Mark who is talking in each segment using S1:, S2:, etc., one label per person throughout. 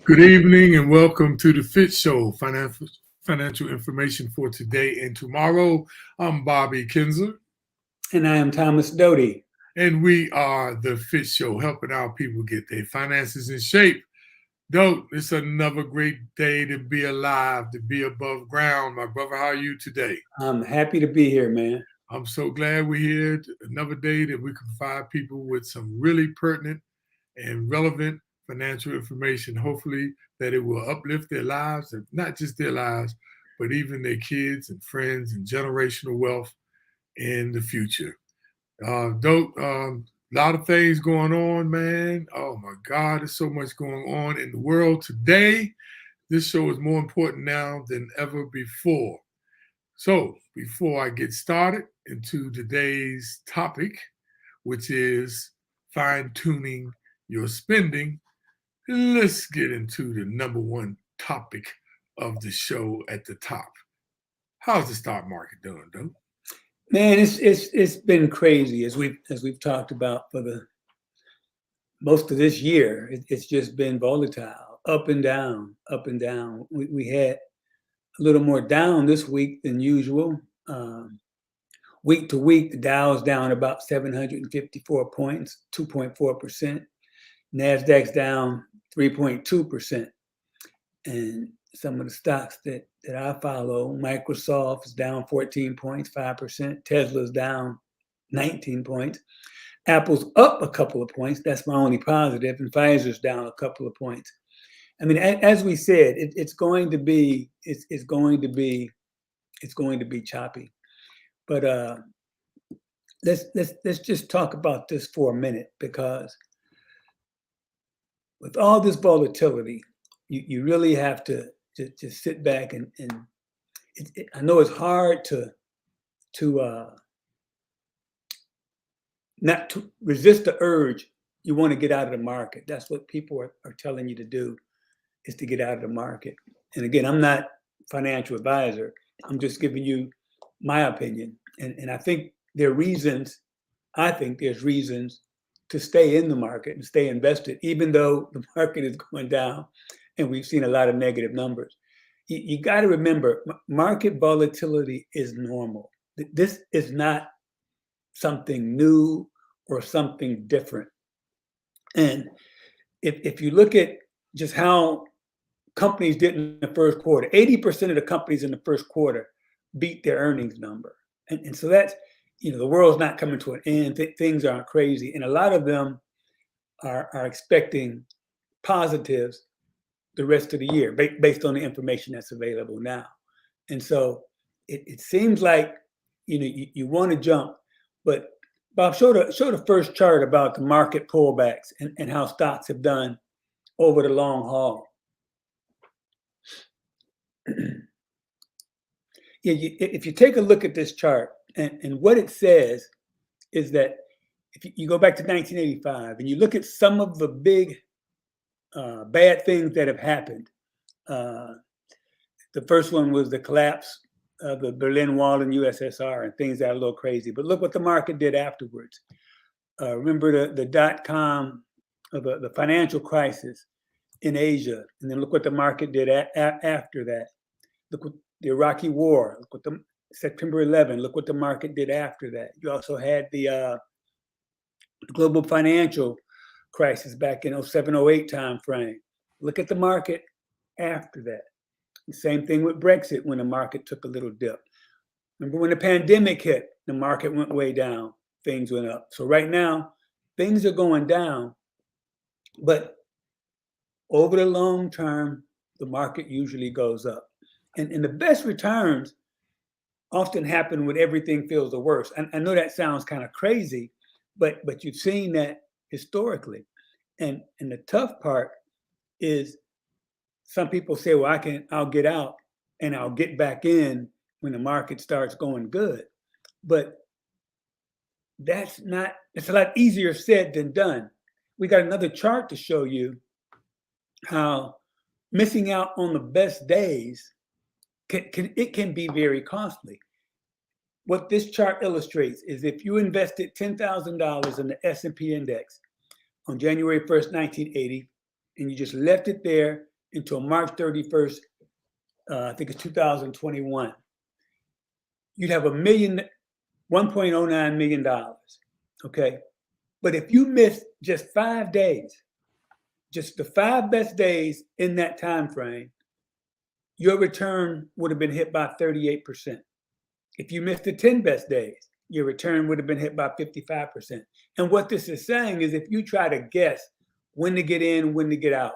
S1: Good evening and welcome to the FITT Show, financial information for today and tomorrow. I'm Bobby Kinzer,
S2: And I am Thomas Doty.
S1: and we are the FITT Show, helping our people get their finances in shape. Dope, it's another great day to be alive, to be above ground. My brother, how are you today?
S2: I'm happy to be here, man.
S1: I'm so glad we're here. Another day that we can provide people with some really pertinent and relevant financial information. Hopefully, that it will uplift their lives, and not just their lives, but even their kids and friends and generational wealth in the future. Dope. A lot of things going on, man. Oh my God, there's so much going on in the world today. This show is more important now than ever before. So, before I get started into today's topic, which is fine tuning your spending, let's get into the number one topic of the show at the top. How's the stock market doing, though?
S2: Man, it's been crazy as we've talked about for the most of this year. It's just been volatile, up and down, up and down. We had a little more down this week than usual. Week to week, the Dow's down about 754 points, 2.4%. Nasdaq's down 3.2%. And some of the stocks that I follow, Microsoft is down 14 points, 5%. Tesla's down 19 points. Apple's up a couple of points. That's my only positive. And Pfizer's down a couple of points. I mean, as we said, it's going to be choppy. But let's just talk about this for a minute, because with all this volatility, you really have to just sit back and I know it's hard to not to resist the urge. You want to get out of the market. That's what people are telling you to do, is to get out of the market. And again, I'm not a financial advisor. I'm just giving you my opinion. And I think there's reasons to stay in the market and stay invested, even though the market is going down and we've seen a lot of negative numbers. You got to remember, market volatility is normal. This is not something new or something different. And if you look at just how companies did in the first quarter, 80% of the companies in the first quarter beat their earnings number. And so that's, the world's not coming to an end. Things aren't crazy. And a lot of them are expecting positives the rest of the year based on the information that's available now. And so it seems like, you want to jump. But Bob, show the first chart about the market pullbacks and how stocks have done over the long haul. If you take a look at this chart, and what it says is that if you go back to 1985 and you look at some of the big bad things that have happened, the first one was the collapse of the Berlin Wall in USSR, and things got a little crazy. But look what the market did afterwards. Remember the dot-com, the financial crisis in Asia, and then look what the market did after that. Look what the Iraqi War, look what the September 11, look what the market did after that. You also had the global financial crisis back in 07, 08 time frame. Look at the market after that. The same thing with Brexit, when the market took a little dip. Remember when the pandemic hit, the market went way down, things went up. So right now, things are going down, but over the long term, the market usually goes up. And the best returns often happen when everything feels the worst. And I know that sounds kind of crazy, but you've seen that historically. And the tough part is, some people say, well, I'll get out and I'll get back in when the market starts going good. But it's a lot easier said than done. We got another chart to show you how missing out on the best days can be very costly. What this chart illustrates is, if you invested $10,000 in the S&P index on January 1st, 1980, and you just left it there until March 31st, I think it's 2021, you'd have $1.09 million. Okay. But if you miss just 5 days, just the 5 best days in that time frame, your return would have been hit by 38%. If you missed the 10 best days, your return would have been hit by 55%. And what this is saying is if you try to guess when to get in, when to get out,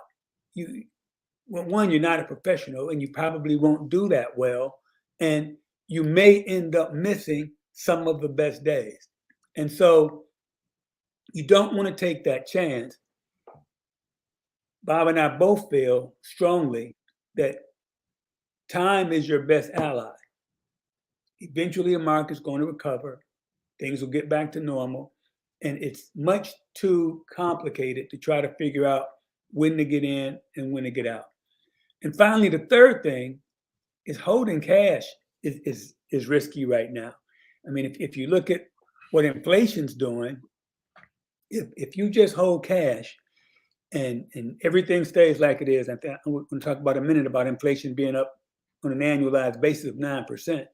S2: one, you're not a professional and you probably won't do that well. And you may end up missing some of the best days. And so you don't want to take that chance. Bob and I both feel strongly that time is your best ally. Eventually, a market's going to recover. Things will get back to normal. And it's much too complicated to try to figure out when to get in and when to get out. And finally, the third thing is holding cash is risky right now. I mean, if you look at what inflation's doing, if you just hold cash and everything stays like it is, I'm going to talk about a minute about inflation being up on an annualized basis of 9%.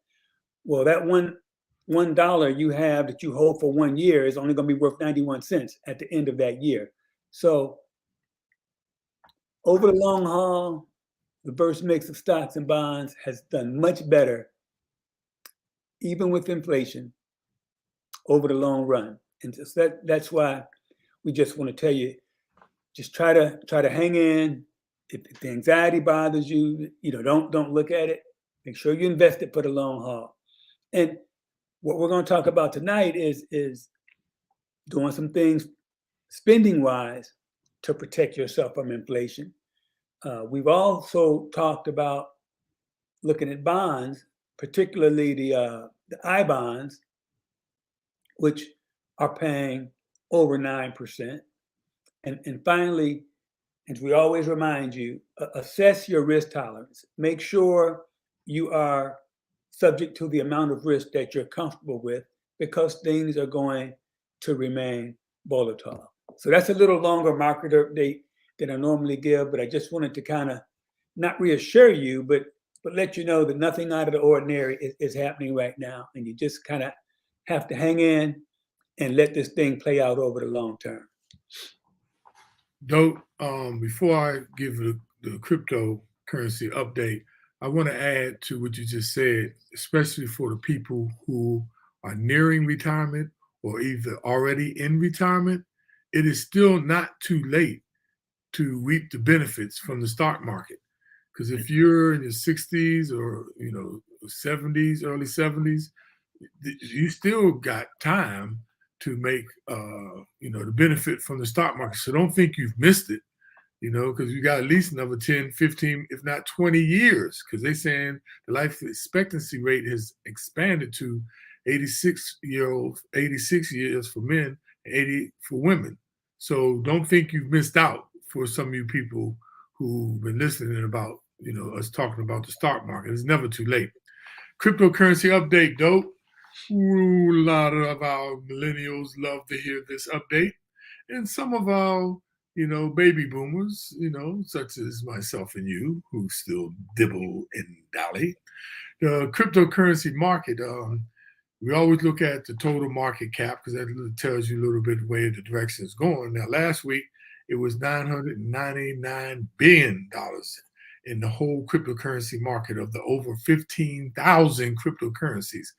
S2: Well, that $1 you have that you hold for 1 year is only going to be worth 91 cents at the end of that year. So over the long haul, the diverse mix of stocks and bonds has done much better, even with inflation, over the long run. And just that's why we just want to tell you, just try to hang in. If the anxiety bothers you, don't look at it. Make sure you invest it for the long haul. And what we're going to talk about tonight is doing some things spending-wise to protect yourself from inflation. We've also talked about looking at bonds, particularly the I bonds, which are paying over 9%. And finally, as we always remind you, assess your risk tolerance. Make sure you are subject to the amount of risk that you're comfortable with, because things are going to remain volatile. So that's a little longer market update than I normally give, but I just wanted to kind of not reassure you, but let you know that nothing out of the ordinary is happening right now. And you just kind of have to hang in and let this thing play out over the long term.
S1: Dope. Before I give the cryptocurrency update, I want to add to what you just said, especially for the people who are nearing retirement or either already in retirement. It is still not too late to reap the benefits from the stock market. Because if you're in your 60s or 70s, early 70s, you still got time to make the benefit from the stock market. So don't think you've missed it, because you got at least another 10, 15, if not 20 years, because they're saying the life expectancy rate has expanded to 86 years for men, 80 for women. So don't think you've missed out for some of you people who've been listening about, us talking about the stock market. It's never too late. Cryptocurrency update, Dope. A lot of our millennials love to hear this update. And some of our, baby boomers, such as myself and you, who still dibble and dally. The cryptocurrency market, we always look at the total market cap because that tells you a little bit where the direction is going. Now, last week, it was $999 billion in the whole cryptocurrency market of the over 15,000 cryptocurrencies.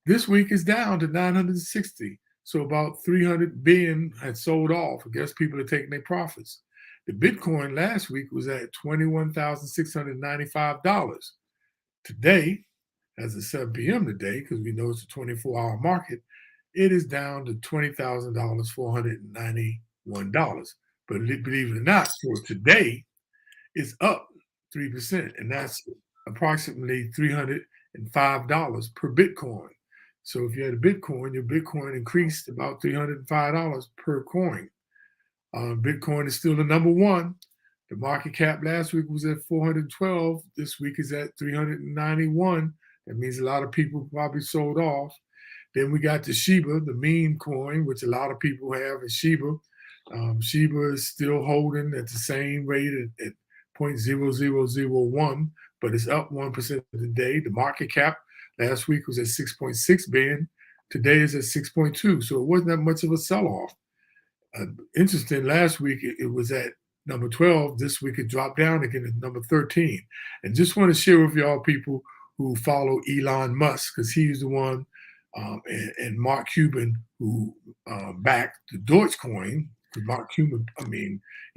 S1: This week is down to 960. So about 300 billion had sold off. I guess people are taking their profits. The Bitcoin last week was at $21,695. Today, as of 7 p.m. today, because we know it's a 24-hour market, it is down to $20,000, $491. But believe it or not, for today, it's up 3%, and that's approximately $305 per Bitcoin. So if you had a Bitcoin, your Bitcoin increased about $305 per coin. Bitcoin is still the number one. The market cap last week was at 412. This week is at 391. That means a lot of people probably sold off. Then we got the Shiba, the meme coin, which a lot of people have in Shiba. Shiba is still holding at the same rate at 0.0001, but it's up 1% today. The market cap last week was at 6.6 billion. Today is at 6.2, so it wasn't that much of a sell-off. Interesting, last week it was at number 12. This week it dropped down again at number 13. And just want to share with y'all people who follow Elon Musk, because he's the one, and Mark Cuban, who backed the Dogecoin. Mark Cuban,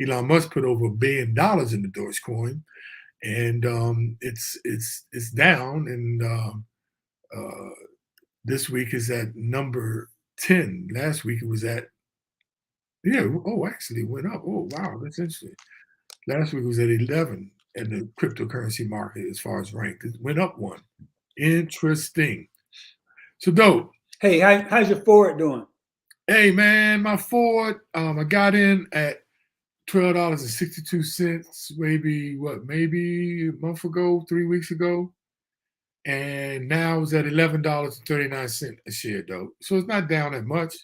S1: Elon Musk put over $1 billion in the Dogecoin, and it's down. And this week is at number 10. Last week it was at actually it went up. Oh wow, that's interesting. Last week it was at 11 in the cryptocurrency market as far as rank. It went up one. Interesting. So dope.
S2: Hey, how's your Ford doing?
S1: Hey man, my Ford, I got in at $12.62, maybe a month ago, 3 weeks ago. And now it's at $11.39 a share, though. So it's not down that much.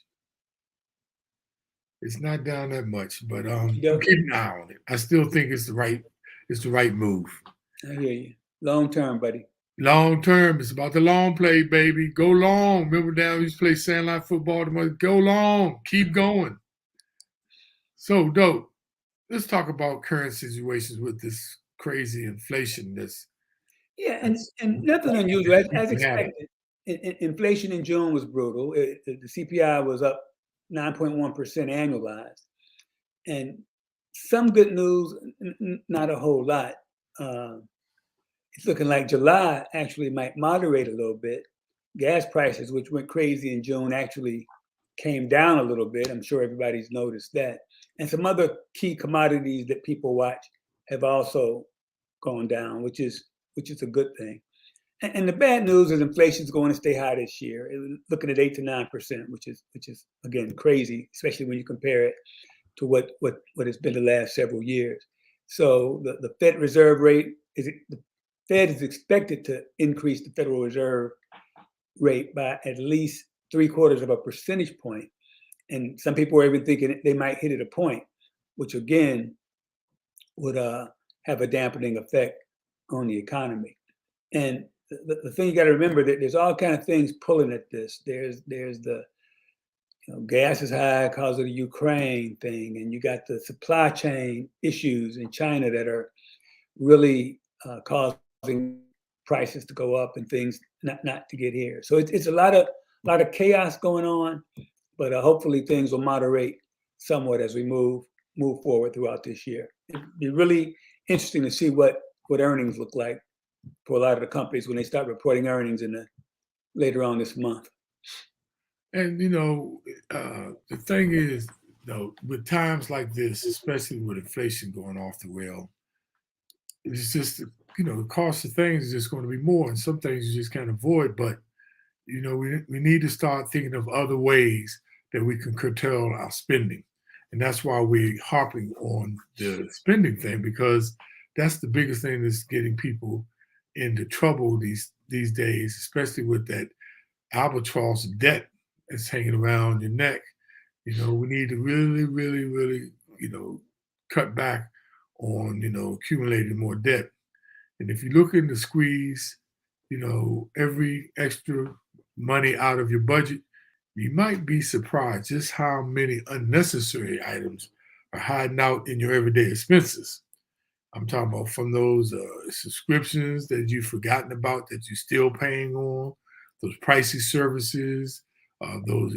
S1: It's not down that much, but I'm keeping an eye on it. I still think it's the right move.
S2: I hear you. Long term, buddy.
S1: Long term. It's about the long play, baby. Go long. Remember down we used to play sandlot football. Go long. Keep going. So dope. Let's talk about current situations with this crazy inflation.
S2: And nothing unusual as expected. Inflation in June was brutal. The CPI was up 9.1% annualized, and some good news, not a whole lot. It's looking like July actually might moderate a little bit. Gas prices, which went crazy in June, actually came down a little bit. I'm sure everybody's noticed that. And some other key commodities that people watch have also gone down, which is a good thing. And the bad news is inflation is going to stay high this year. Looking at 8 to 9%, which is again crazy, especially when you compare it to what it's been the last several years. So the Fed reserve rate the Fed is expected to increase the Federal Reserve rate by at least 0.75 percentage point. And some people are even thinking they might hit it a point, which again would have a dampening effect on the economy. And the thing you got to remember that there's all kind of things pulling at this. There's the gas is high because of the Ukraine thing, and you got the supply chain issues in China that are really causing prices to go up and things not to get here. So it's a lot of chaos going on, but hopefully things will moderate somewhat as we move forward throughout this year. It'd be really interesting to see what earnings look like for a lot of the companies when they start reporting earnings later on this month.
S1: And the thing is, with times like this, especially with inflation going off the rail, it's just the cost of things is just going to be more, and some things you just can't avoid. But we need to start thinking of other ways that we can curtail our spending, and that's why we're harping on the spending thing, because that's the biggest thing that's getting people into trouble these days, especially with that albatross debt that's hanging around your neck. We need to really, really, really, cut back on, accumulating more debt. And if you look in the squeeze, every extra money out of your budget, you might be surprised just how many unnecessary items are hiding out in your everyday expenses. I'm talking about from those subscriptions that you've forgotten about that you're still paying on, those pricey services, those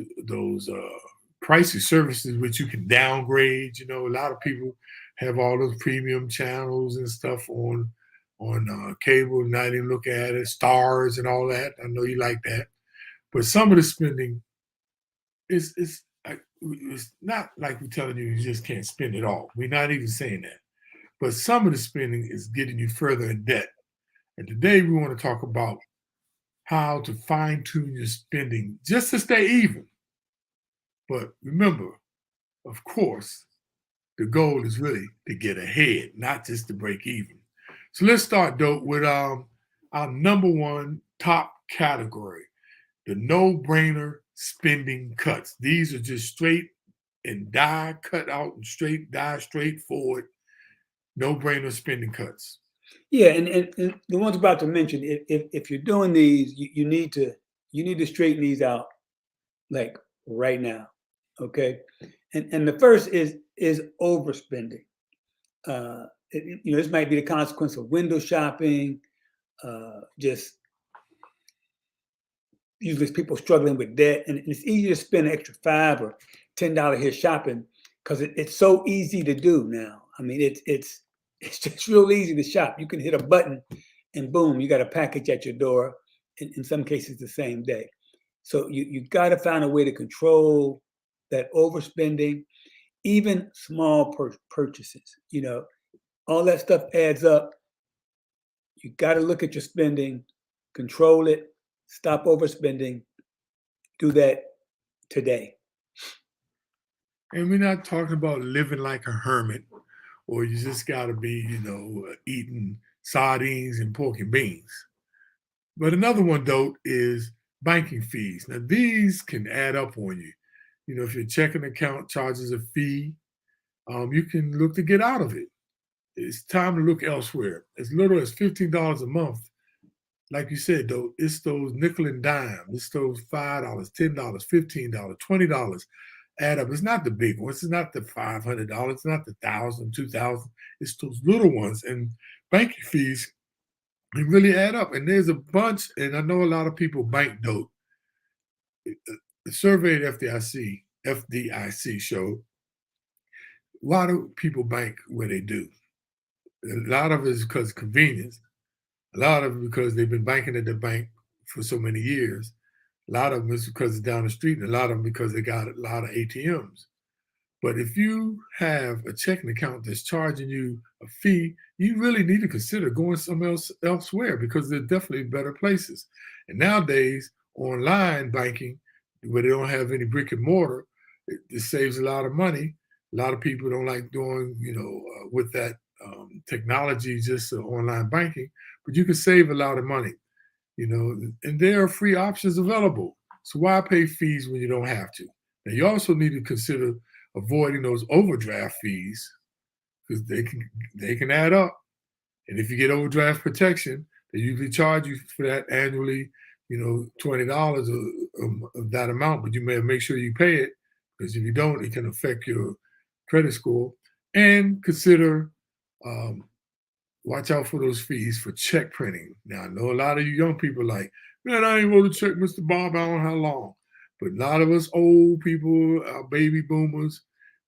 S1: pricey services which you can downgrade. A lot of people have all those premium channels and stuff on cable, not even look at it, stars and all that. I know you like that, but some of the spending it's not like we're telling you just can't spend it all. We're not even saying that. But some of the spending is getting you further in debt. And today we want to talk about how to fine-tune your spending just to stay even. But remember, of course, the goal is really to get ahead, not just to break even. So let's start, Dope, with our number one top category, the no-brainer spending cuts. These are just straight and die cut out and straight forward. no-brainer spending cuts.
S2: Yeah, and the ones about to mention, if you're doing these, you need to straighten these out like right now. Okay. And the first is overspending. This might be the consequence of window shopping, just usually it's people struggling with debt, and it's easy to spend an extra $5 or $10 here shopping because it's so easy to do now. I mean, it's just real easy to shop. You can hit a button, and boom, you got a package at your door. In some cases, the same day. So you got to find a way to control that overspending, even small purchases. All that stuff adds up. You got to look at your spending, control it, stop overspending. Do that today.
S1: And we're not talking about living like a hermit, or you just got to be, eating sardines and pork and beans. But another one, though, is banking fees. Now, these can add up on you. If your checking account charges a fee, you can look to get out of it. It's time to look elsewhere. As little as $15 a month. Like you said, though, it's those nickel and dime. It's those $5, $10, $15, $20 add up. It's not the big ones. It's not the $500. It's not the $1,000, $2,000. It's those little ones. And banking fees, they really add up. And there's a bunch, and I know a lot of people bank note. The survey at FDIC showed, why do people bank where they do? A lot of it is because of convenience. A lot of it because they've been banking at the bank for so many years. A lot of them is because it's down the street, and a lot of them because they got a lot of ATMs. But if you have a checking account that's charging you a fee, you really need to consider going somewhere elsewhere, because there's definitely better places. And nowadays, online banking, where they don't have any brick and mortar, it saves a lot of money. A lot of people don't like doing, with that technology, just online banking, but you can save a lot of money, and there are free options available. So why pay fees when you don't have to? Now, you also need to consider avoiding those overdraft fees, because they can add up. And if you get overdraft protection, they usually charge you for that annually, $20 of that amount, but you may make sure you pay it, because if you don't, it can affect your credit score. And consider, watch out for those fees for check printing. Now, I know a lot of you young people like, man, I ain't wrote a check, Mr. Bob, I don't know how long. But a lot of us old people, our baby boomers,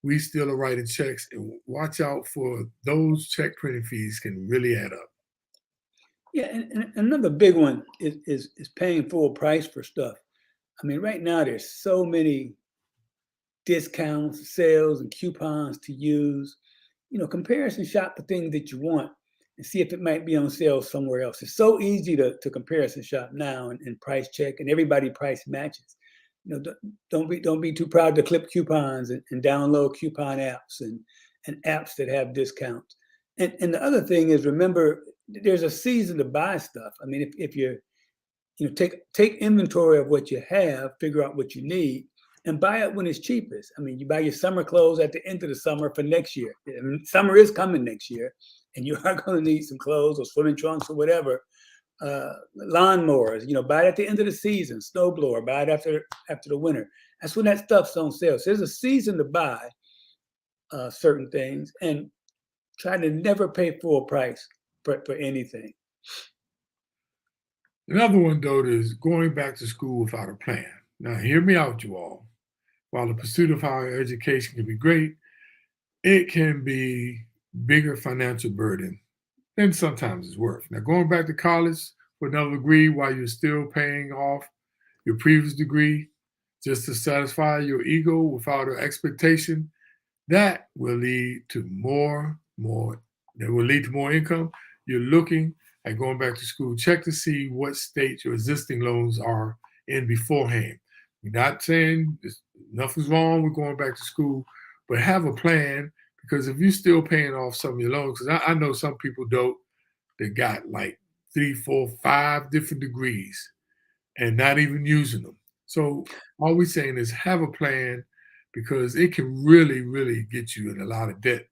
S1: we still are writing checks, and watch out for those check printing fees can really add up.
S2: Yeah, and another big one is paying full price for stuff. I mean, right now there's so many discounts, sales, and coupons to use. Comparison shop the things that you want and see if it might be on sale somewhere else. It's so easy to comparison shop now and price check, and everybody price matches. Don't be too proud to clip coupons and download coupon apps and apps that have discounts. And the other thing is, remember, there's a season to buy stuff. I mean, if you're, take inventory of what you have, figure out what you need, and buy it when it's cheapest. I mean, you buy your summer clothes at the end of the summer for next year. I mean, summer is coming next year, and you are going to need some clothes or swimming trunks or whatever. Lawnmowers, buy it at the end of the season. Snowblower, buy it after the winter. That's when that stuff's on sale. So there's a season to buy certain things, and try to never pay full price for anything.
S1: Another one, though, is going back to school without a plan. Now, hear me out, you all. While the pursuit of higher education can be great, it can be bigger financial burden than sometimes it's worth. Now, going back to college for another degree while you're still paying off your previous degree just to satisfy your ego without an expectation, that will lead to more income. You're looking at going back to school. Check to see what state your existing loans are in beforehand. We're not saying nothing's wrong with going back to school, but have a plan, because if you're still paying off some of your loans, because I know some people that got like 3, 4, 5 different degrees and not even using them. So all we're saying is have a plan, because it can really, really get you in a lot of debt.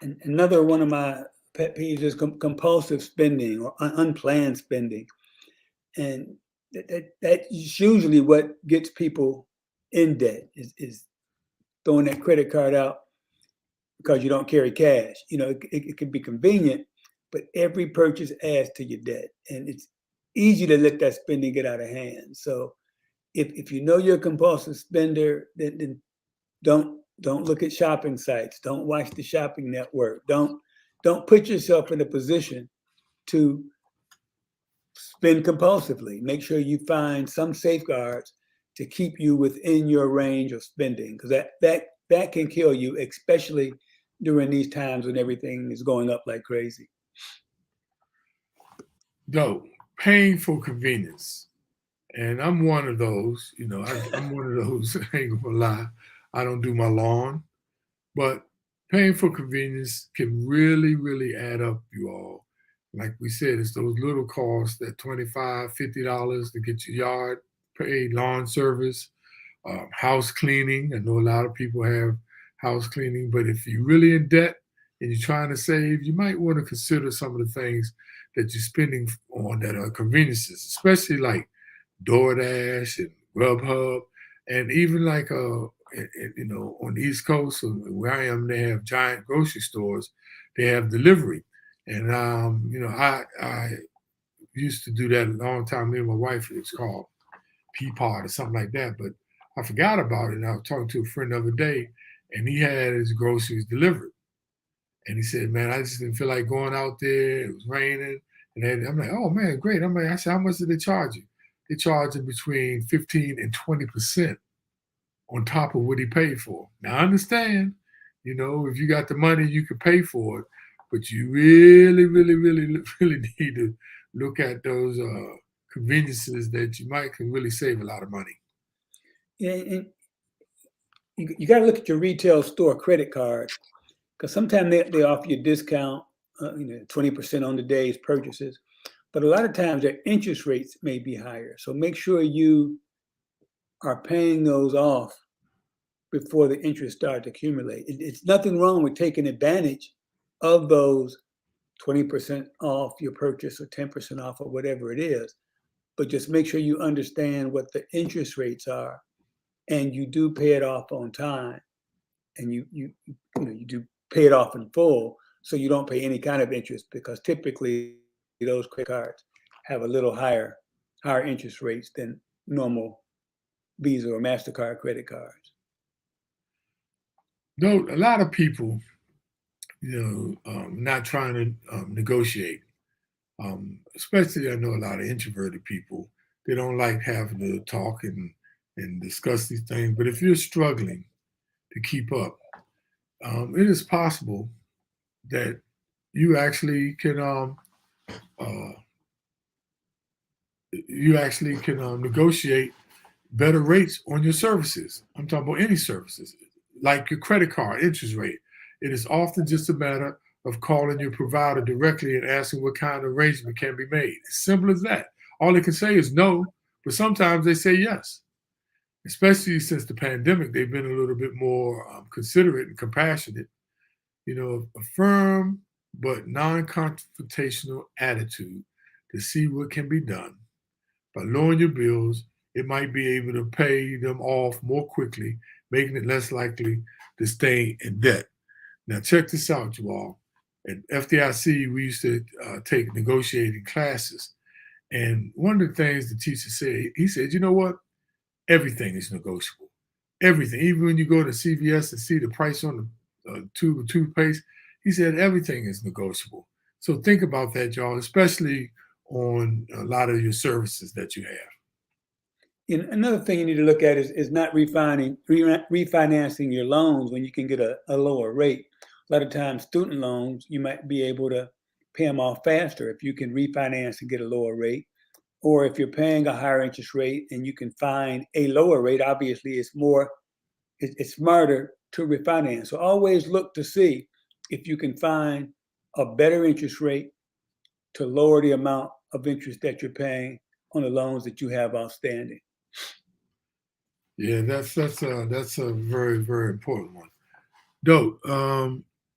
S2: And another one of my pet peeves is compulsive spending or unplanned spending. And that's usually what gets people in debt is throwing that credit card out because you don't carry cash. You know, it can be convenient, but every purchase adds to your debt. And it's easy to let that spending get out of hand. So if you know you're a compulsive spender, then don't look at shopping sites. Don't watch the shopping network. Don't put yourself in a position to spend compulsively. Make sure you find some safeguards to keep you within your range of spending, because that can kill you, especially during these times when everything is going up like crazy.
S1: Though, paying for convenience. And I'm one of those, I'm one of those, I ain't gonna lie. I don't do my lawn, but paying for convenience can really, really add up, you all. Like we said, it's those little costs, that $25, $50 to get your yard paid, lawn service, house cleaning. I know a lot of people have house cleaning, but if you're really in debt and you're trying to save, you might want to consider some of the things that you're spending on that are conveniences, especially like DoorDash and Grubhub, and even like on the East Coast where I am, they have giant grocery stores. They have delivery, and I used to do that a long time. Me and my wife, it's called Peapod or something like that, but I forgot about it. And I was talking to a friend the other day, and he had his groceries delivered, and he said, "Man, I just didn't feel like going out there. It was raining." And then I'm like, "Oh man, great." I said, "How much did they charge you?" They charge him between 15 and 20% on top of what he paid for. Now I understand, if you got the money, you can pay for it, but you really, really, really, really need to look at those conveniences that you might can really save a lot of money.
S2: Yeah, and you got to look at your retail store credit cards, because sometimes they offer you a discount, 20% on the day's purchases. But a lot of times their interest rates may be higher. So make sure you are paying those off before the interest starts to accumulate. It's nothing wrong with taking advantage of those 20% off your purchase or 10% off or whatever it is. But just make sure you understand what the interest rates are and you do pay it off on time, and you do pay it off in full, so you don't pay any kind of interest, because typically those credit cards have a little higher interest rates than normal Visa or MasterCard credit cards.
S1: Though a lot of people, not trying to negotiate. Especially, I know a lot of introverted people. They don't like having to talk and discuss these things. But if you're struggling to keep up, it is possible that you actually can negotiate better rates on your services. I'm talking about any services, like your credit card interest rate. It is often just a matter of calling your provider directly and asking what kind of arrangement can be made. As simple as that. All they can say is no, but sometimes they say yes. Especially since the pandemic, they've been a little bit more considerate and compassionate. A firm but non-confrontational attitude to see what can be done. By lowering your bills, it might be able to pay them off more quickly, making it less likely to stay in debt. Now, check this out, you all. At FDIC, we used to take negotiating classes. And one of the things the teacher said, he said, you know what? Everything is negotiable. Everything. Even when you go to CVS and see the price on the tube of toothpaste, he said everything is negotiable. So think about that, y'all, especially on a lot of your services that you have.
S2: Another thing you need to look at is not refinancing your loans when you can get a lower rate. A lot of times, student loans, you might be able to pay them off faster if you can refinance and get a lower rate. Or if you're paying a higher interest rate and you can find a lower rate, obviously it's smarter to refinance. So always look to see if you can find a better interest rate to lower the amount of interest that you're paying on the loans that you have outstanding.
S1: Yeah, that's a very, very important one. Dope.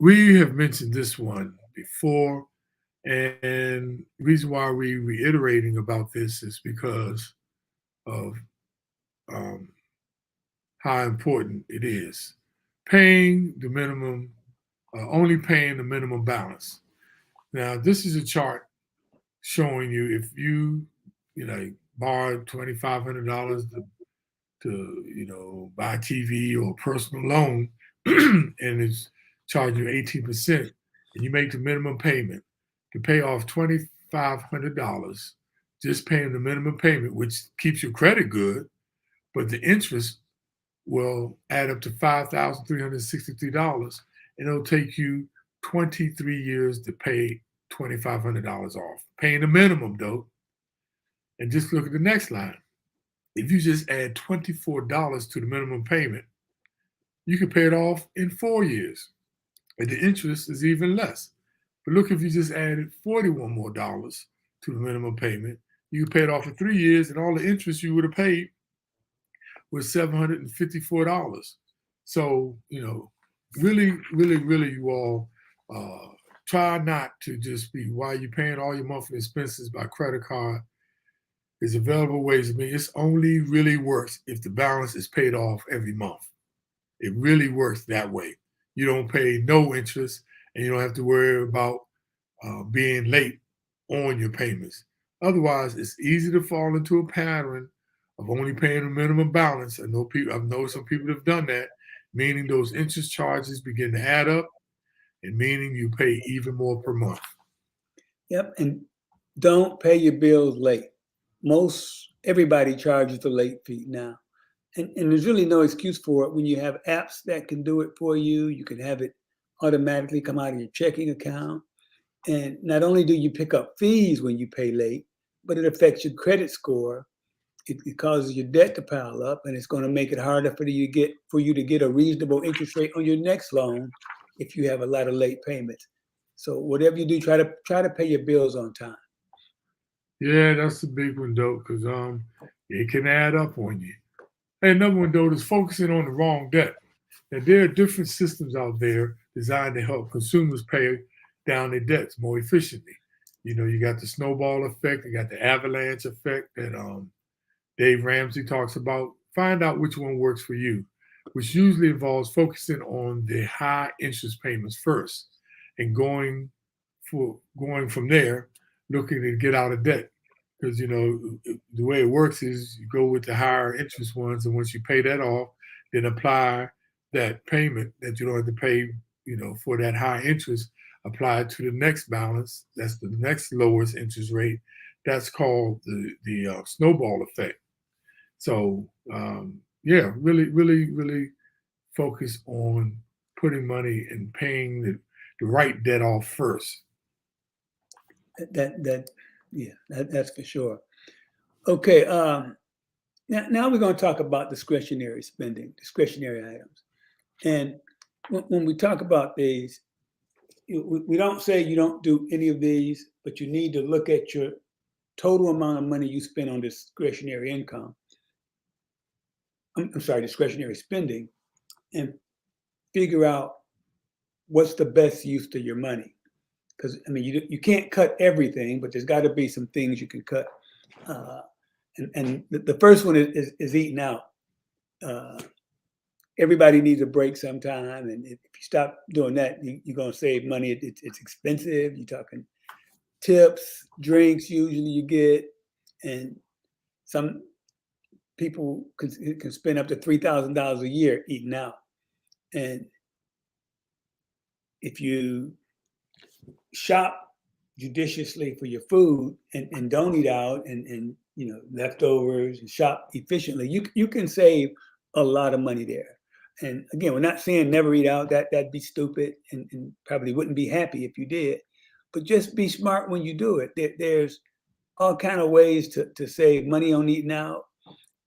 S1: we have mentioned this one before, and the reason why we're reiterating about this is because of um, how important it is. Paying the minimum, only paying the minimum balance. Now, this is a chart showing you if you know, borrowed $2,500 to buy TV or a personal loan, and it's charging you 18%, and you make the minimum payment to pay off $2,500, just paying the minimum payment, which keeps your credit good, but the interest will add up to $5,363, and it'll take you 23 years to pay $2,500 off. Paying the minimum though, and just look at the next line. If you just add $24 to the minimum payment, you can pay it off in 4 years, and the interest is even less. But look, if you just added $41 more to the minimum payment, you can pay it off in 3 years, and all the interest you would have paid was $754. So, really, really, really, you all try not to just be, while you're paying all your monthly expenses by credit card, there's available ways. I mean, it's only really works if the balance is paid off every month. It really works that way. You don't pay no interest, and you don't have to worry about being late on your payments. Otherwise, it's easy to fall into a pattern of only paying a minimum balance. I've noticed some people have done that, meaning those interest charges begin to add up, and meaning you pay even more per month.
S2: Yep, and don't pay your bills late. Everybody charges the late fee now. And there's really no excuse for it when you have apps that can do it for you. You can have it automatically come out of your checking account. And not only do you pick up fees when you pay late, but it affects your credit score. It causes your debt to pile up, and it's going to make it harder for you to get a reasonable interest rate on your next loan if you have a lot of late payments. So whatever you do, try to pay your bills on time.
S1: Yeah, that's the big one though, because it can add up on you. And another one though is focusing on the wrong debt. Now there are different systems out there designed to help consumers pay down their debts more efficiently. You got the snowball effect, you got the avalanche effect that Dave Ramsey talks about. Find out which one works for you, which usually involves focusing on the high interest payments first and going from there, looking to get out of debt. Because the way it works is you go with the higher interest ones, and once you pay that off, then apply that payment that you don't have to pay, for that high interest, apply it to the next balance. That's the next lowest interest rate. That's called the snowball effect. So yeah, really, really, really focus on putting money and paying the right debt off first.
S2: That's for sure. Okay, now we're going to talk about discretionary spending, discretionary items. And when we talk about these, we don't say you don't do any of these, but you need to look at your total amount of money you spend on discretionary income. I'm sorry, discretionary spending, and figure out what's the best use to your money. Because you can't cut everything, but there's got to be some things you can cut. And the first one is eating out. Everybody needs a break sometime, and if you stop doing that, you're going to save money. It's expensive. You're talking tips, drinks. Usually you get, and some people can spend up to $3,000 a year eating out. And if you shop judiciously for your food and don't eat out and leftovers, and shop efficiently, you can save a lot of money there. And again, we're not saying never eat out. That'd be stupid, and probably wouldn't be happy if you did. But just be smart when you do it. There's all kind of ways to save money on eating out.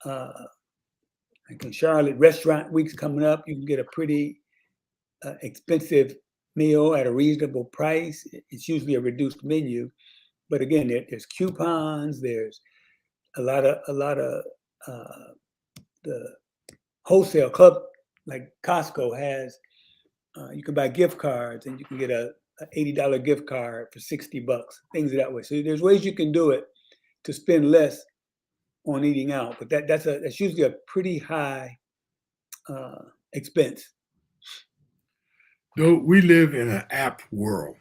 S2: Like in Charlotte, restaurant week's coming up. You can get a pretty expensive meal at a reasonable price. It's usually a reduced menu, but again, there's coupons. There's a lot of the wholesale club, like Costco has You can buy gift cards, and you can get a $80 gift card for $60, things of that way. So there's ways you can do it to spend less on eating out, but that's usually a pretty high expense.
S1: Though we live in an app world,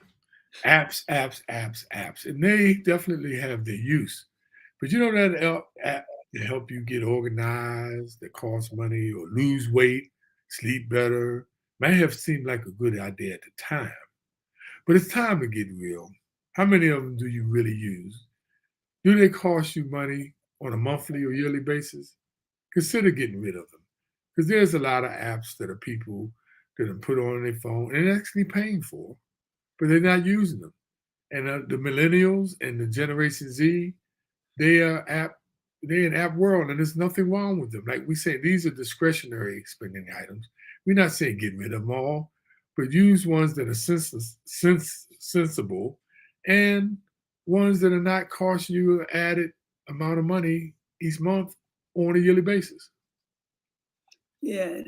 S1: apps, apps, apps, apps, and they definitely have their use. But you know that app to help you get organized, that costs money, or lose weight, sleep better, may have seemed like a good idea at the time. But it's time to get real. How many of them do you really use? Do they cost you money on a monthly or yearly basis? Consider getting rid of them. Because there's a lot of apps that are people that are put on their phone and actually paying for, but they're not using them. And the millennials and the Generation Z, they are they're an app world, and there's nothing wrong with them. Like we say, these are discretionary spending items. We're not saying get rid of them all, but use ones that are sensible and ones that are not costing you an added amount of money each month on a yearly basis.
S2: Yeah,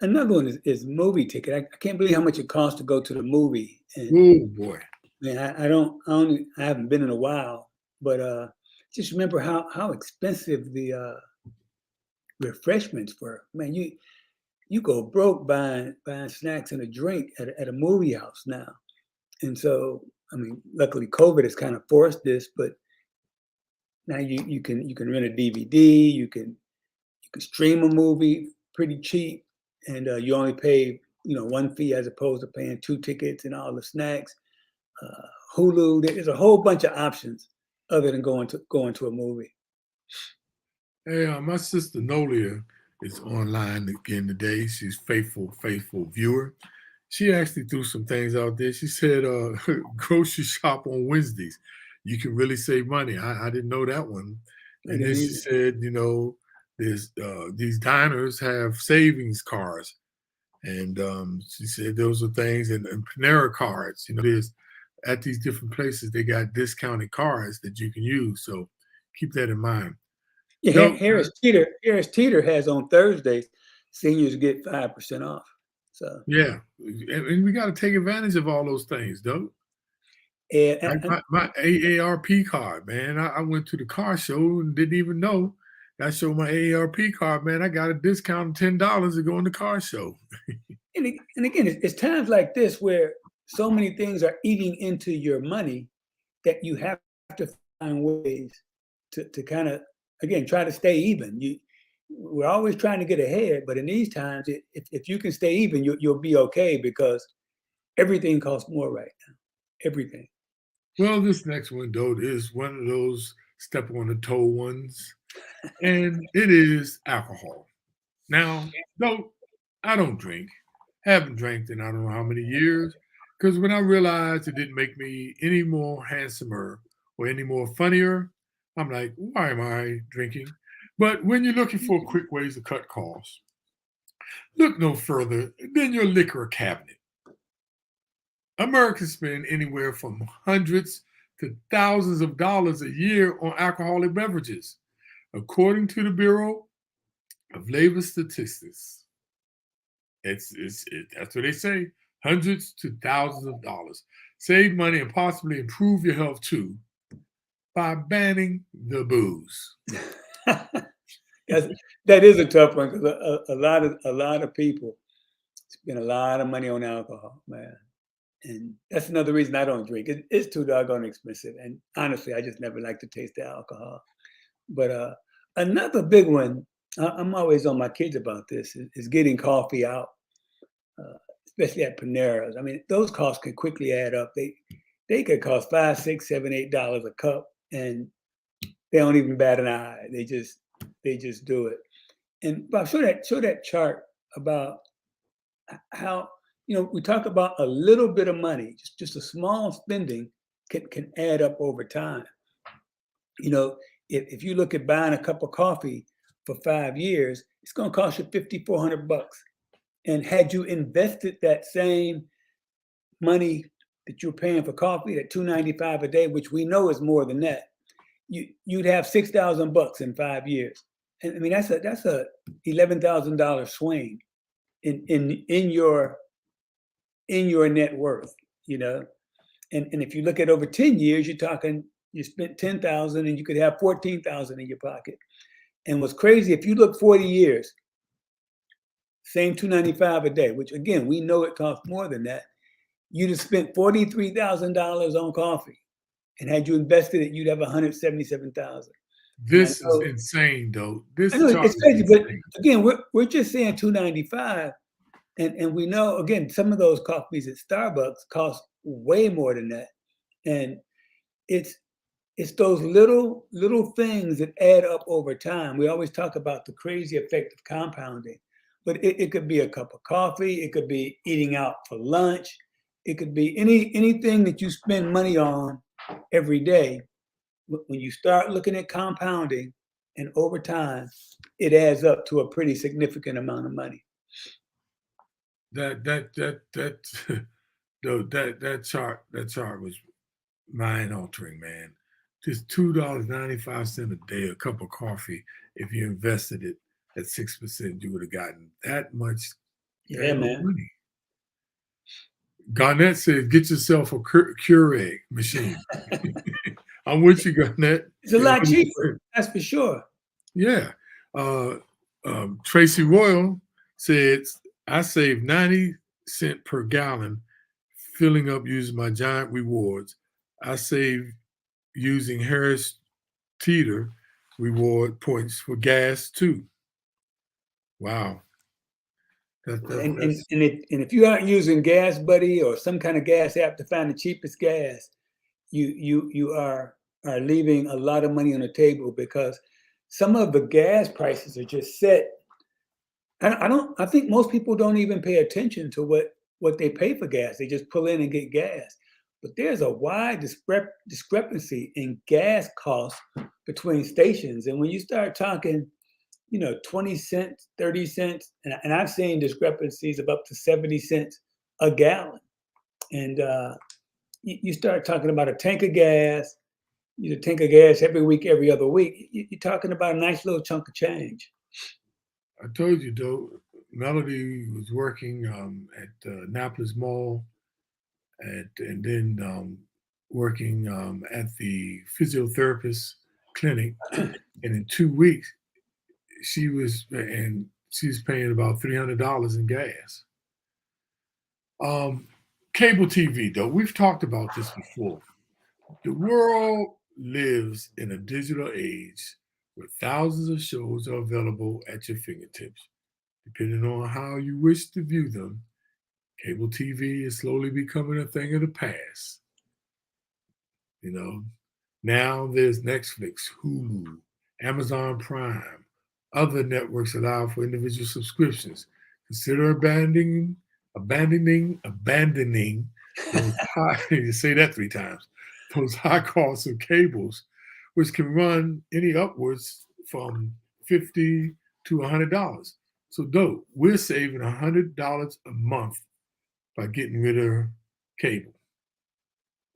S2: another one is movie ticket. I can't believe how much it costs to go to the movie. And
S1: Oh boy.
S2: man, I haven't been in a while, but just remember how expensive the refreshments were. Man, you go broke buying snacks and a drink at a movie house now. And so, I mean, luckily COVID has kind of forced this, but now you can rent a DVD, you can stream a movie pretty cheap, and you only pay one fee as opposed to paying 2 tickets and all the snacks. Hulu, there's a whole bunch of options other than going to a movie.
S1: Hey, my sister Nolia is online again today. She's faithful viewer. She actually threw some things out there. She said, grocery shop on Wednesdays. You can really save money. I didn't know that one. And then she said, there's these diners have savings cards. And she said those are things, and Panera cards. There's at these different places, they got discounted cards that you can use. So keep that in mind.
S2: Yeah, Harris Teeter has on Thursdays, seniors get 5% off. So
S1: yeah, and we got to take advantage of all those things, though.
S2: And
S1: my AARP card, man. I went to the car show and didn't even know. I showed my AARP card, man. I got a discount of $10 to go in the car show.
S2: and again, it's times like this where so many things are eating into your money that you have to find ways to kind of, again, try to stay even. We're always trying to get ahead, but in these times, if you can stay even, you'll be okay, because everything costs more right now. Everything.
S1: Well, this next one, though, is one of those step on the toe ones, and it is alcohol. Now, though, I don't drink. Haven't drank in I don't know how many years, because when I realized it didn't make me any more handsomer or any more funnier, I'm like, why am I drinking? But when you're looking for quick ways to cut costs, look no further than your liquor cabinet. Americans spend anywhere from hundreds to thousands of dollars a year on alcoholic beverages, according to the Bureau of Labor Statistics. That's what they say. Hundreds to thousands of dollars. Save money and possibly improve your health too by banning the booze.
S2: That is a tough one, because a lot of people spend a lot of money on alcohol, man. And that's another reason I don't drink. It's too doggone expensive. And honestly, I just never like to taste the alcohol. But another big one, I'm always on my kids about this, is getting coffee out, especially at Panera's. I mean, those costs can quickly add up. They could cost $5, $6, $7, $8 a cup, and they don't even bat an eye. They just do it. And Bob, show that chart about how, we talk about a little bit of money, just a small spending can add up over time. If you look at buying a cup of coffee for 5 years, it's going to cost you $5,400. And had you invested that same money that you're paying for coffee at $2.95 a day, which we know is more than that, you'd have $6,000 in 5 years. And I mean, that's a $11,000 swing in your in your net worth, And if you look at over 10 years, you're talking, you spent 10,000 and you could have 14,000 in your pocket. And what's crazy, if you look 40 years, same $295 a day, which again, we know it costs more than that. You'd have spent $43,000 on coffee. And had you invested it, you'd have 177,000.
S1: This is insane, though.
S2: I know it's crazy, but again, we're just saying $295. And we know, again, some of those coffees at Starbucks cost way more than that. And it's those little things that add up over time. We always talk about the crazy effect of compounding, but it could be a cup of coffee. It could be eating out for lunch. It could be anything that you spend money on every day. When you start looking at compounding and over time, it adds up to a pretty significant amount of money.
S1: That chart was mind altering, man. Just $2.95 a day, a cup of coffee. If you invested it at 6%, you would have gotten that much.
S2: Yeah, man.
S1: Money. Garnett says, "Get yourself a Keurig machine." I'm with you, Garnett.
S2: It's a lot cheaper, that's for sure.
S1: Yeah. Tracy Royal said, "I saved 90 cents per gallon filling up using my Giant Rewards. I saved using Harris Teeter reward points for gas too." Wow.
S2: And if you aren't using Gas Buddy or some kind of gas app to find the cheapest gas, you are leaving a lot of money on the table, because some of the gas prices are just set. I think most people don't even pay attention to what they pay for gas. They just pull in and get gas. But there's a wide discrepancy in gas costs between stations. And when you start talking, 20 cents, 30 cents, and I've seen discrepancies of up to 70 cents a gallon. And you start talking about a tank of gas, tank of gas every week, every other week, you're talking about a nice little chunk of change.
S1: I told you, though, Melody was working at Annapolis Mall and then working at the physiotherapist clinic. And in 2 weeks, she's paying about $300 in gas. Cable TV, though, we've talked about this before. The world lives in a digital age where thousands of shows are available at your fingertips. Depending on how you wish to view them, cable TV is slowly becoming a thing of the past. Now there's Netflix, Hulu, Amazon Prime. Other networks allow for individual subscriptions. Consider abandoning those high, you say that 3 times, those high costs of cables, which can run any upwards from $50 to $100. So, though, we're saving $100 a month by getting rid of cable.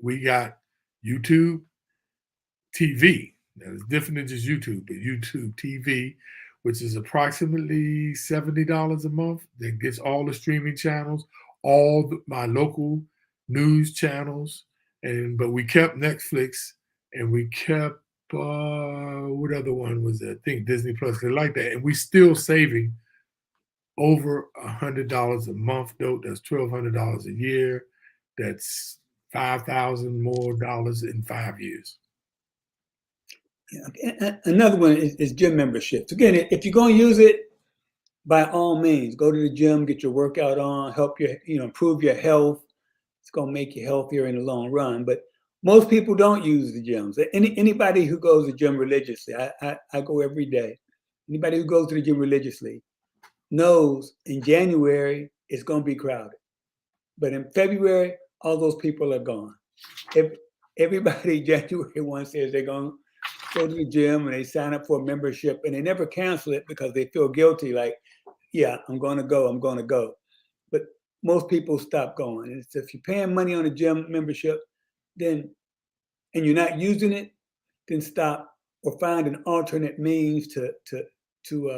S1: We got YouTube TV. Now, it's different than just YouTube, but YouTube TV, which is approximately $70 a month. That gets all the streaming channels, my local news channels, but we kept Netflix and we kept what other one was that? I think Disney Plus. They like that, and we still saving over $100 a month. Though that's $1,200 a year. That's $5,000 more dollars in 5 years.
S2: Another one is gym memberships. Again, if you're going to use it, by all means, go to the gym, get your workout on, help improve your health. It's going to make you healthier in the long run. But most people don't use the gyms. Anybody who goes to the gym religiously, I go every day. Anybody who goes to the gym religiously knows in January it's going to be crowded. But in February, all those people are gone. Everybody January 1 says they're going to go to the gym and they sign up for a membership and they never cancel it because they feel guilty, like, yeah, I'm going to go. But most people stop going. And so if you're paying money on a gym membership, and you're not using it, then stop or find an alternate means to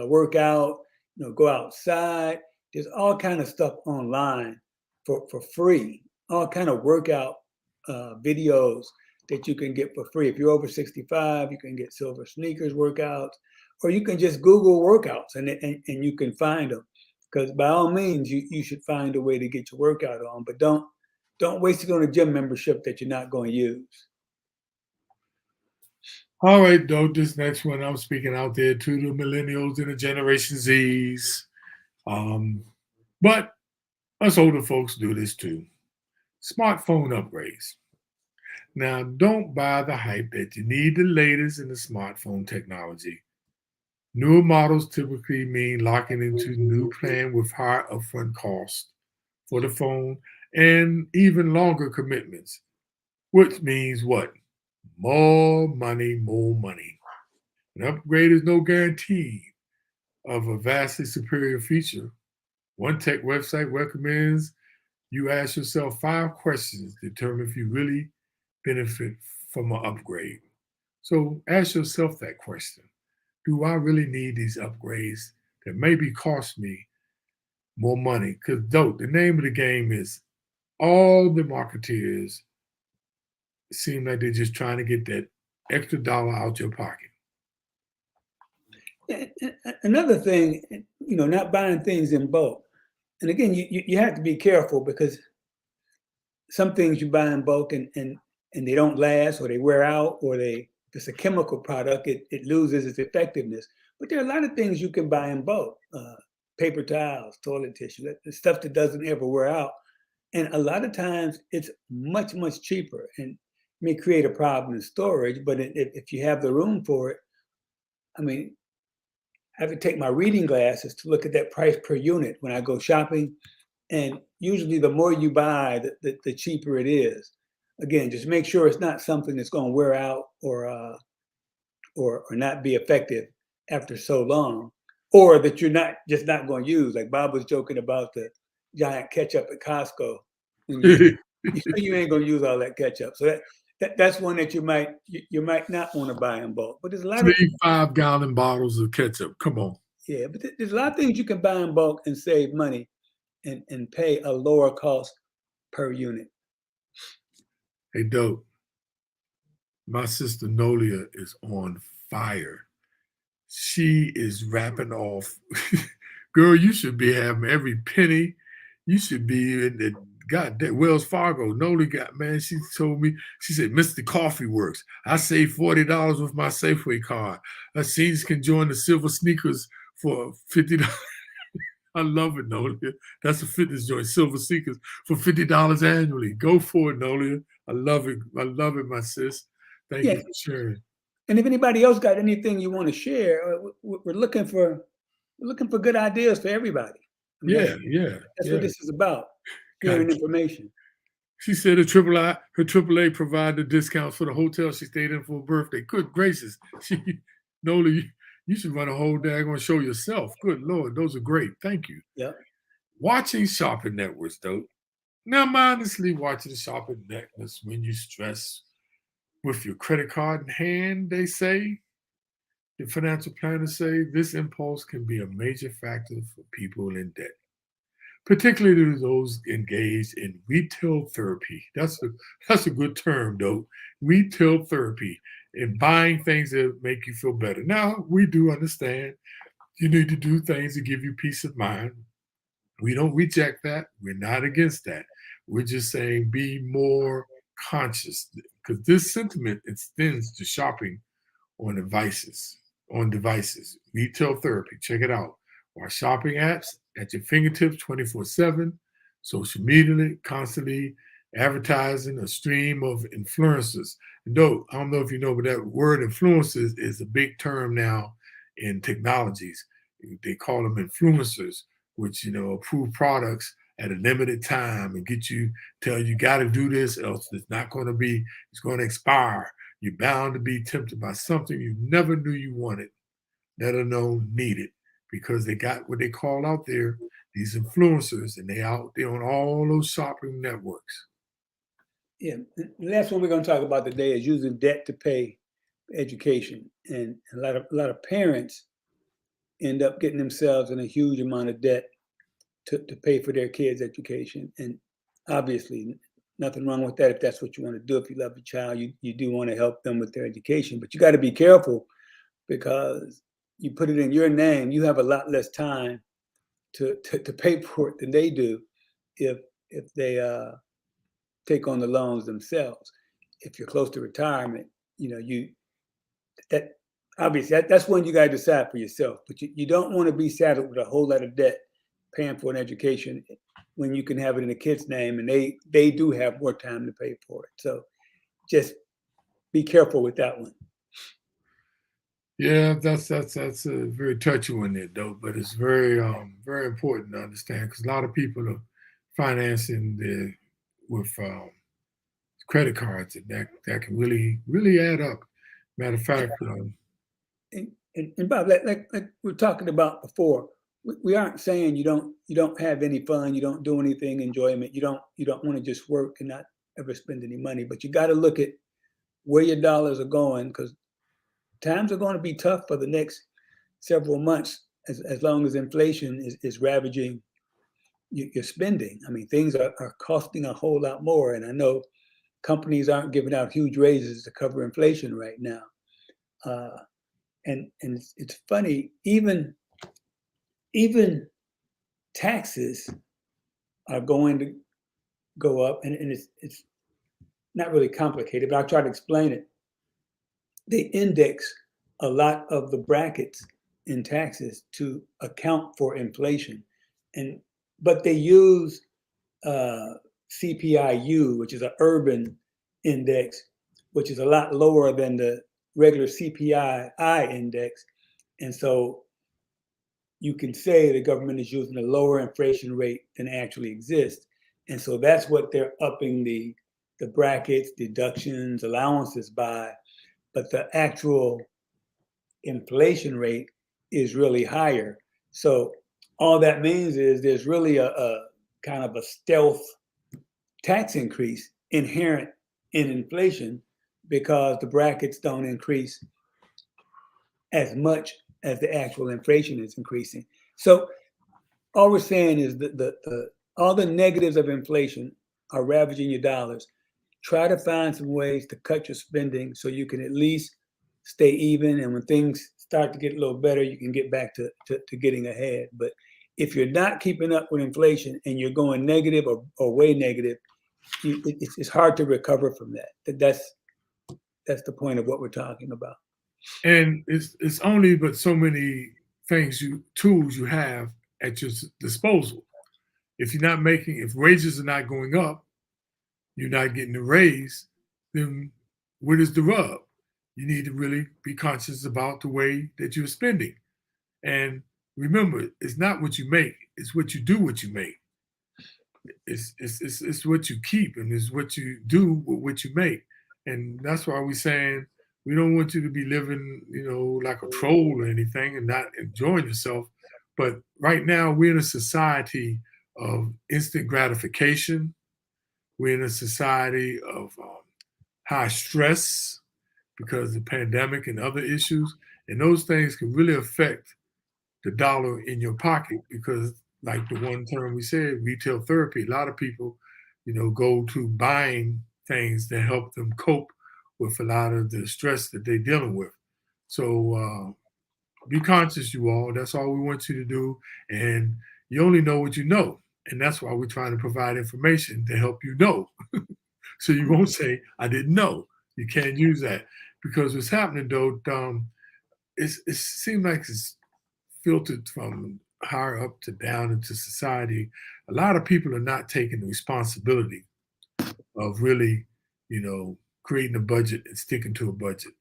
S2: work out, go outside. There's all kind of stuff online for free, all kind of workout videos that you can get for free. If you're over 65, you can get Silver Sneakers workouts, or you can just Google workouts and you can find them. Because by all means, you should find a way to get your workout on, but don't waste it on a gym membership that you're not going to use.
S1: All right, though, this next one I'm speaking out there to the millennials and the Generation Zs. But us older folks do this too. Smartphone upgrades. Now, don't buy the hype that you need the latest in the smartphone technology. Newer models typically mean locking into new plan with higher upfront costs for the phone and even longer commitments, which means what? More money, more money. An upgrade is no guarantee of a vastly superior feature. One tech website recommends you ask yourself 5 questions to determine if you really benefit from an upgrade. So ask yourself that question. Do I really need these upgrades that maybe cost me more money? Because the name of the game is all the marketeers seem like they're just trying to get that extra dollar out your pocket.
S2: Another thing, not buying things in bulk. And again, you have to be careful because some things you buy in bulk and they don't last, or they wear out, or if it's a chemical product, it loses its effectiveness. But there are a lot of things you can buy in bulk. Paper towels, toilet tissue, the stuff that doesn't ever wear out. And a lot of times it's much, much cheaper and may create a problem in storage. But if you have the room for it, I mean, I have to take my reading glasses to look at that price per unit when I go shopping. And usually the more you buy, the cheaper it is. Again, just make sure it's not something that's going to wear out or not be effective after so long, or that you're not going to use. Like Bob was joking about the giant ketchup at Costco. You ain't going to use all that ketchup. So that's one that you might not want to buy in bulk. But there's a lot of
S1: 5-gallon bottles of ketchup. Come on.
S2: Yeah, but there's a lot of things you can buy in bulk and save money and pay a lower cost per unit.
S1: Hey, Dope. My sister Nolia is on fire. She is rapping off. Girl, you should be having every penny. You should be in the goddamn Wells Fargo. Nolia got, man, she told me, she said, Mr. Coffee Works. I saved $40 with my Safeway card. Her seniors can join the Silver Sneakers for $50. I love it, Nolia. That's a fitness joint, Silver Sneakers for $50 annually. Go for it, Nolia. I love it. I love it, my sis. Thank you for sharing.
S2: And if anybody else got anything you want to share, we're looking for good ideas for everybody. I mean, that's what this is about. Sharing information.
S1: She said her AAA provided discounts for the hotel she stayed in for her birthday. Good gracious. Nola, you should run a whole daggone show yourself. Good Lord, those are great. Thank you.
S2: Yeah.
S1: Watching shopping networks, though. Now, mindlessly watching shopping networks when you stress with your credit card in hand, they say, the financial planners say, this impulse can be a major factor for people in debt, particularly those engaged in retail therapy. That's a good term, though. Retail therapy and buying things that make you feel better. Now, we do understand you need to do things to give you peace of mind. We don't reject that. We're not against that. We're just saying be more conscious, because this sentiment extends to shopping on devices. Retail therapy. Check it out. Our shopping apps at your fingertips 24/7, social media constantly advertising, a stream of influencers. No, I don't know if you know, but that word influencers is a big term now in technologies. They call them influencers, which, approve products at a limited time and tell you got to do this, else it's going to expire. You're bound to be tempted by something you never knew you wanted, let alone needed, because they got what they call out there, these influencers, and they out there on all those shopping networks.
S2: Yeah, the last one we're going to talk about today is using debt to pay education, and a lot of parents end up getting themselves in a huge amount of debt to pay for their kids' education. And obviously nothing wrong with that if that's what you want to do. If you love your child, you do want to help them with their education, but you got to be careful because you put it in your name, you have a lot less time to pay for it than they do if they take on the loans themselves. If you're close to retirement, that obviously that's when you got to decide for yourself. But you don't want to be saddled with a whole lot of debt paying for an education when you can have it in a kid's name and they do have more time to pay for it. So just be careful with that one.
S1: Yeah, that's a very touchy one there, though. But it's very very important to understand because a lot of people are financing with credit cards, and that can really add up. Matter of fact,
S2: and Bob, like we were talking about before, we aren't saying you don't have any fun, you don't do anything enjoyment, you don't want to just work and not ever spend any money, but you got to look at where your dollars are going because times are going to be tough for the next several months as long as inflation is ravaging your spending. I mean, things are costing a whole lot more, and I know companies aren't giving out huge raises to cover inflation right now. And it's funny, even taxes are going to go up, and it's not really complicated, but I'll try to explain it. They index a lot of the brackets in taxes to account for inflation, but they use CPIU, which is an urban index, which is a lot lower than the regular CPI index. And so you can say the government is using a lower inflation rate than actually exists. And so that's what they're upping the brackets, deductions, allowances by. But the actual inflation rate is really higher. So all that means is there's really a kind of a stealth tax increase inherent in inflation because the brackets don't increase as much as the actual inflation is increasing. So all we're saying is that all the negatives of inflation are ravaging your dollars. Try to find some ways to cut your spending so you can at least stay even. And when things start to get a little better, you can get back to getting ahead. But if you're not keeping up with inflation and you're going negative or way negative, it's hard to recover from that. That's the point of what we're talking about.
S1: And it's only but so many tools you have at your disposal. If wages are not going up, you're not getting a raise, then what is the rub? You need to really be conscious about the way that you're spending. And remember, it's not what you make, it's what you do what you make. It's what you keep and it's what you do with what you make. And that's why we're saying we don't want you to be living, like a troll or anything and not enjoying yourself. But right now we're in a society of instant gratification. We're in a society of high stress because of the pandemic and other issues. And those things can really affect the dollar in your pocket because, like the one term we said, retail therapy, a lot of people, go to buying things that help them cope with a lot of the stress that they're dealing with. So be conscious, you all. That's all we want you to do. And you only know what you know. And that's why we're trying to provide information to help you know. So you won't say, I didn't know. You can't use that. Because what's happening, though, it seems like it's filtered from higher up to down into society. A lot of people are not taking the responsibility of really, creating a budget and sticking to a budget.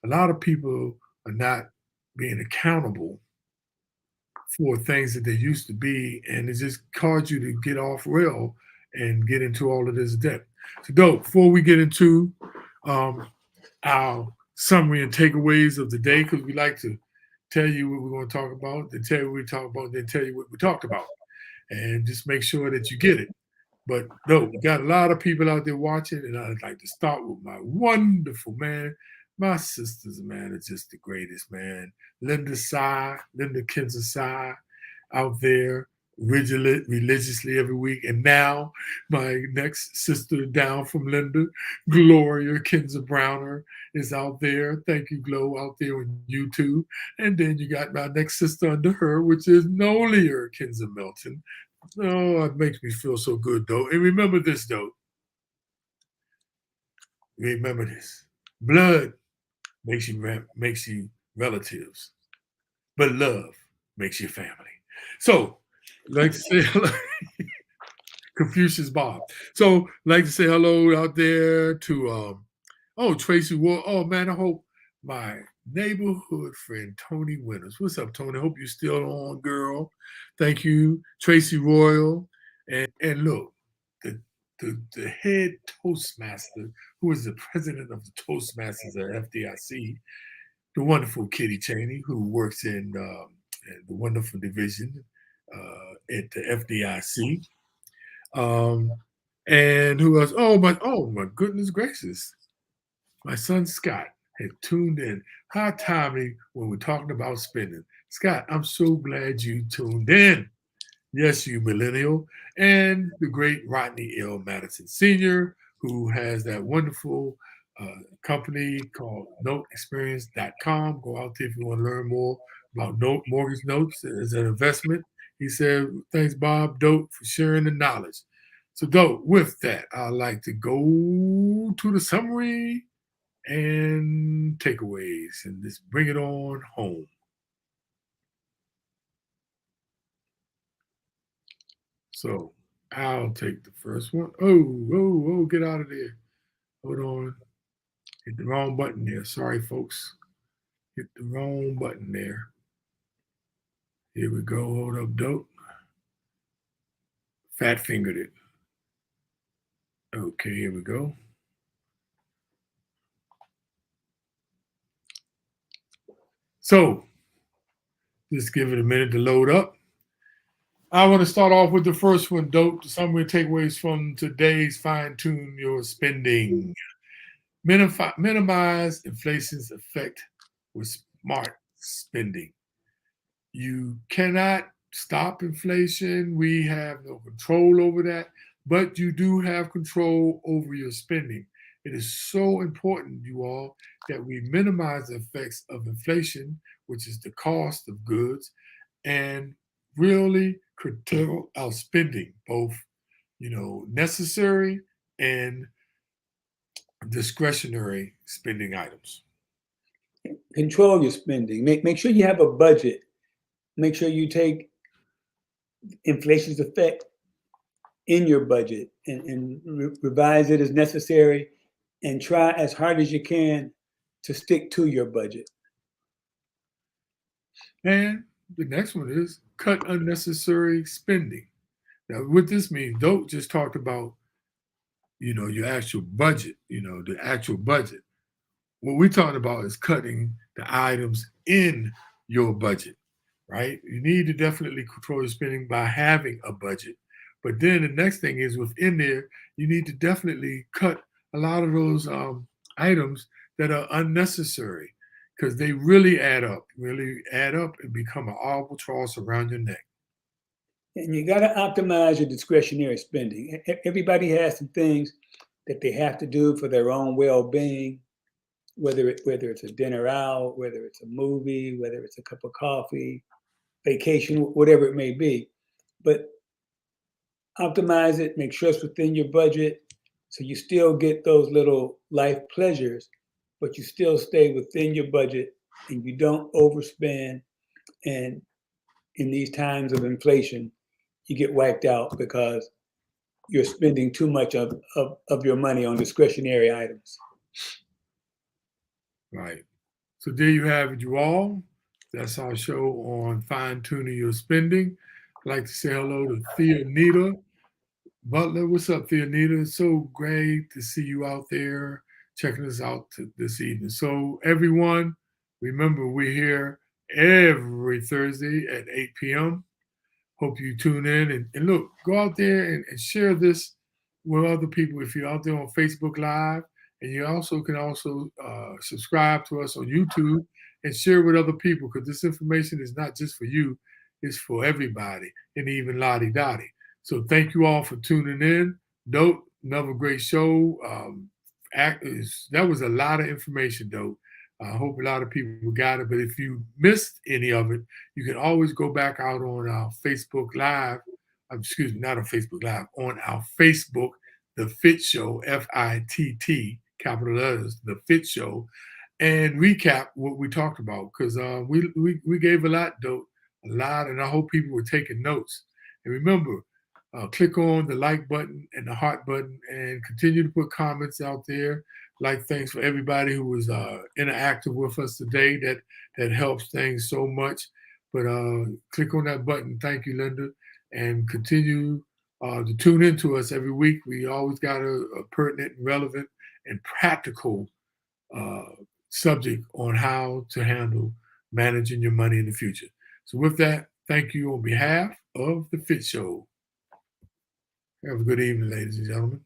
S1: A lot of people are not being accountable for things that they used to be, and it just caused you to get off rail and get into all of this debt. So, before we get into our summary and takeaways of the day, because we like to tell you what we're going to talk about, then tell you what we talk about, then tell you what we talked about, and just make sure that you get it. But we got a lot of people out there watching, and I'd like to start with my wonderful man. My sisters, man, are just the greatest, man. Linda Kinzer Sy out there religiously every week. And now my next sister down from Linda, Gloria Kinza Browner, is out there. Thank you, Glo, out there on YouTube. And then you got my next sister under her, which is Nolia Kinza Melton. Oh, it makes me feel so good, though. And remember this, though. Remember this. Blood makes you relatives, but love makes you family. So, like to say hello, Confucius Bob. So, like to say hello out there to Tracy Ward. Oh man, I hope my neighborhood friend Tony Winters. What's up, Tony? Hope you're still on, girl. Thank you, Tracy Royal. And look, the head Toastmaster, who is the president of the Toastmasters at FDIC, the wonderful Kitty Cheney, who works in the wonderful division at the FDIC. And who else? Oh my goodness gracious. My son Scott had tuned in. High timing when we're talking about spending. Scott, I'm so glad you tuned in. Yes, you millennial. And the great Rodney L. Madison Sr., who has that wonderful company called NoteExperience.com. Go out there if you want to learn more about mortgage notes as an investment. He said, thanks, Bob, Dope, for sharing the knowledge. So, Dope, with that, I'd like to go to the summary and takeaways and just bring it on home. So I'll take the first one. Oh, get out of there. Hold on. Hit the wrong button there. Sorry, folks. Hit the wrong button there. Here we go. Hold up, Dope. Fat fingered it. Okay, here we go. So just give it a minute to load up. I want to start off with the first one, Dope. The summary takeaways from today's Fine Tune Your Spending. Minimize inflation's effect with smart spending. You cannot stop inflation. We have no control over that, but you do have control over your spending. It is so important, you all, that we minimize the effects of inflation, which is the cost of goods, and really curtail our spending, both, necessary and discretionary spending items.
S2: Control your spending. Make sure you have a budget. Make sure you take inflation's effect in your budget and revise it as necessary, and try as hard as you can to stick to your budget.
S1: And the next one is cut unnecessary spending. Now, what this means, Dope just talked about, your actual budget, the actual budget. What we're talking about is cutting the items in your budget, right? You need to definitely control your spending by having a budget. But then the next thing is within there, you need to definitely cut a lot of those items that are unnecessary, because they really add up and become an albatross around your neck.
S2: And you got to optimize your discretionary spending. Everybody has some things that they have to do for their own well-being, whether it's a dinner out, whether it's a movie, whether it's a cup of coffee, vacation, whatever it may be. But optimize it, make sure it's within your budget, so you still get those little life pleasures, but you still stay within your budget and you don't overspend. And in these times of inflation, you get wiped out because you're spending too much of your money on discretionary items.
S1: Right. So there you have it, you all. That's our show on fine-tuning your spending. I'd like to say hello to Theonita Butler. What's up, Theonita? It's so great to see you out there checking us out this evening. So everyone, remember, we're here every Thursday at 8 p.m. Hope you tune in and look, go out there and share this with other people. If you're out there on Facebook Live, and you can subscribe to us on YouTube and share with other people, because this information is not just for you. is for everybody, and even Lottie Dottie. So thank you all for tuning in. Dope, another great show. That was a lot of information, Dope. I hope a lot of people got it. But if you missed any of it, you can always go back out on our Facebook Live. Excuse me, not on Facebook Live, on our Facebook, The FITT Show, FITT, capital letters, The FITT Show, and recap what we talked about, because we gave a lot, Dope, a lot, and I hope people were taking notes. And remember, click on the like button and the heart button, and continue to put comments out there. Like, thanks for everybody who was interactive with us today. That helps things so much. But click on that button. Thank you, Linda, and continue to tune into us every week. We always got a pertinent, relevant, and practical subject on how to handle managing your money in the future. So with that, thank you on behalf of the FITT Show. Have a good evening, ladies and gentlemen.